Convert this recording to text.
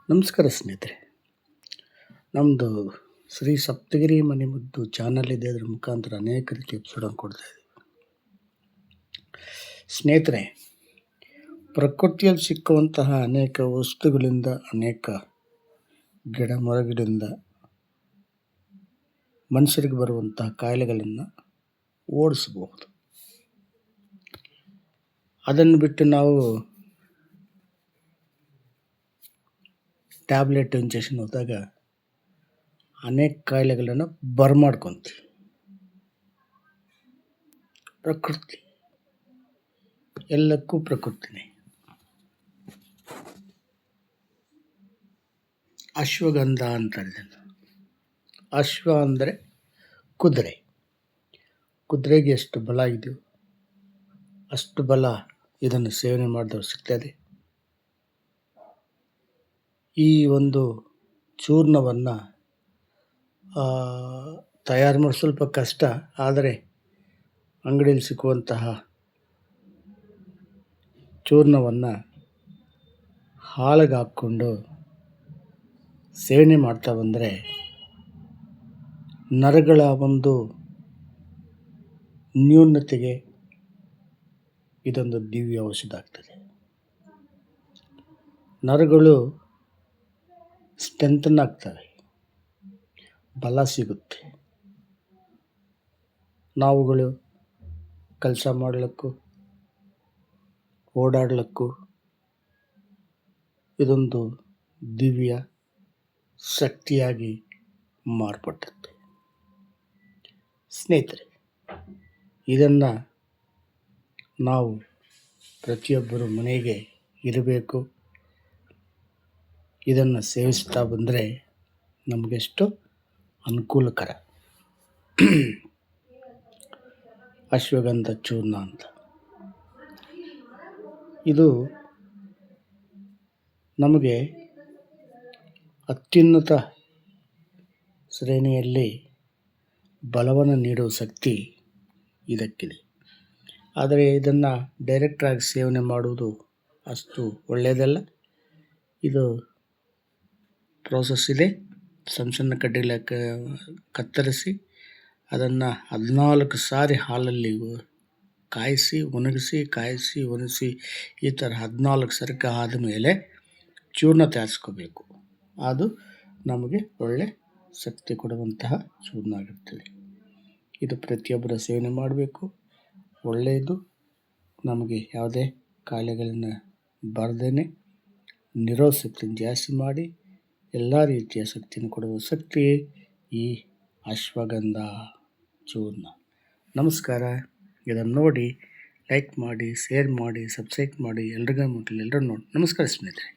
ನಮಸ್ಕಾರ ಸ್ನೇಹಿತರೆ. ನಮ್ಮದು ಶ್ರೀ ಸಪ್ತಗಿರಿ ಮನೆಮದ್ದು ಚಾನಲ್ ಇದೆ. ಅದರ ಮುಖಾಂತರ ಅನೇಕ ರೀತಿ ಎಪಿಸೋಡನ್ನು ಕೊಡ್ತಾ ಇದ್ದೀವಿ. ಸ್ನೇಹಿತರೆ, ಪ್ರಕೃತಿಯಲ್ಲಿ ಸಿಕ್ಕುವಂತಹ ಅನೇಕ ವಸ್ತುಗಳಿಂದ, ಅನೇಕ ಗಿಡ ಮರಗಳಿಂದ ಮನುಷ್ಯರಿಗೆ ಬರುವಂತಹ ಕಾಯಿಲೆಗಳನ್ನು ಓಡಿಸಬಹುದು. ಅದನ್ನು ಬಿಟ್ಟು ನಾವು ಟ್ಯಾಬ್ಲೆಟ್ ಇಂಜೆಕ್ಷನ್ ಹೋದಾಗ ಅನೇಕ ಕಾಯಿಲೆಗಳನ್ನು ಬರಮಾಡ್ಕೊತೀವಿ. ಪ್ರಕೃತಿ ಎಲ್ಲಕ್ಕೂ ಪ್ರಕೃತಿನೇ. ಅಶ್ವಗಂಧ ಅಂತಾರೆ. ಅಶ್ವ ಅಂದರೆ ಕುದುರೆ. ಕುದುರೆಗೆ ಎಷ್ಟು ಬಲ ಇದೆಯೋ ಅಷ್ಟು ಬಲ ಇದನ್ನು ಸೇವನೆ ಮಾಡಿದವರು ಸಿಗ್ತದೆ. ಈ ಒಂದು ಚೂರ್ಣವನ್ನು ತಯಾರು ಮಾಡಿ ಸ್ವಲ್ಪ ಕಷ್ಟ, ಆದರೆ ಅಂಗಡಿಯಲ್ಲಿ ಸಿಕ್ಕುವಂತಹ ಚೂರ್ಣವನ್ನು ಹಾಲಿಗೆ ಹಾಕ್ಕೊಂಡು ಸೇವನೆ ಮಾಡ್ತಾ ಬಂದರೆ ನರಗಳ ಒಂದು ನ್ಯೂನತೆಗೆ ಇದೊಂದು ದಿವ್ಯ ಔಷಧ ಆಗ್ತದೆ. ನರಗಳು ಸ್ಟ್ರೆಂಥನ್ ಆಗ್ತವೆ, ಬಲ ಸಿಗುತ್ತೆ. ನಾವುಗಳು ಕೆಲಸ ಮಾಡಲಿಕ್ಕೂ ಓಡಾಡಲಿಕ್ಕೂ ಇದೊಂದು ದಿವ್ಯ ಶಕ್ತಿಯಾಗಿ ಮಾರ್ಪಟ್ಟದ್ದು. ಸ್ನೇಹಿತರೆ, ಇದನ್ನು ನಾವು ಪ್ರತಿಯೊಬ್ಬರು ಮನೆಗೆ ಇರಬೇಕು. ಇದನ್ನು ಸೇವಿಸ್ತಾ ಬಂದರೆ ನಮಗೆಷ್ಟು ಅನುಕೂಲಕರ. ಅಶ್ವಗಂಧ ಚೂರ್ಣ ಅಂತ ಇದು ನಮಗೆ ಅತ್ಯುನ್ನತ ಶ್ರೇಣಿಯಲ್ಲಿ ಬಲವನ್ನು ನೀಡುವ ಶಕ್ತಿ ಇದಕ್ಕಿದೆ. ಆದರೆ ಇದನ್ನು ಡೈರೆಕ್ಟಾಗಿ ಸೇವನೆ ಮಾಡುವುದು ಅಷ್ಟು ಒಳ್ಳೆಯದಲ್ಲ. ಇದು ಪ್ರೋಸೆಸ್ ಇದೆ. ಸಣ್ಣ ಕಡ್ಡಿಗಳ ಕತ್ತರಿಸಿ ಅದನ್ನು 14 ಸಾರಿ ಹಾಲಲ್ಲಿ ಕಾಯಿಸಿ ಒಣಗಿಸಿ ಈ ಥರ 14 ಸರಕ ಆದಮೇಲೆ ಚೂರ್ಣ ತಯಾರಿಸ್ಕೋಬೇಕು. ಅದು ನಮಗೆ ಒಳ್ಳೆ ಶಕ್ತಿ ಕೊಡುವಂತಹ ಚೂರ್ಣ ಆಗಿರ್ತದೆ. ಇದು ಪ್ರತಿಯೊಬ್ಬರ ಸೇವನೆ ಮಾಡಬೇಕು. ಒಳ್ಳೆಯದು. ನಮಗೆ ಯಾವುದೇ ಕಾಯಿಲೆಗಳನ್ನು ಬರದೇನೆ ನಿರೋಧ ಶಕ್ತಿಯನ್ನು ಜಾಸ್ತಿ ಮಾಡಿ ಎಲ್ಲ ರೀತಿಯ ಶಕ್ತಿಯನ್ನು ಕೊಡುವ ಶಕ್ತಿ ಈ ಅಶ್ವಗಂಧ ಚೂರ್ಣ. ನಮಸ್ಕಾರ. ಇದನ್ನು ನೋಡಿ, ಲೈಕ್ ಮಾಡಿ, ಶೇರ್ ಮಾಡಿ, ಸಬ್ಸ್ಕ್ರೈಬ್ ಮಾಡಿ. ಎಲ್ಲರಿಗೂ ಮುಟ್ಟಲಿ. ಎಲ್ಲರೂ ನೋಡಿ. ನಮಸ್ಕಾರ ಸ್ನೇಹಿತರೆ.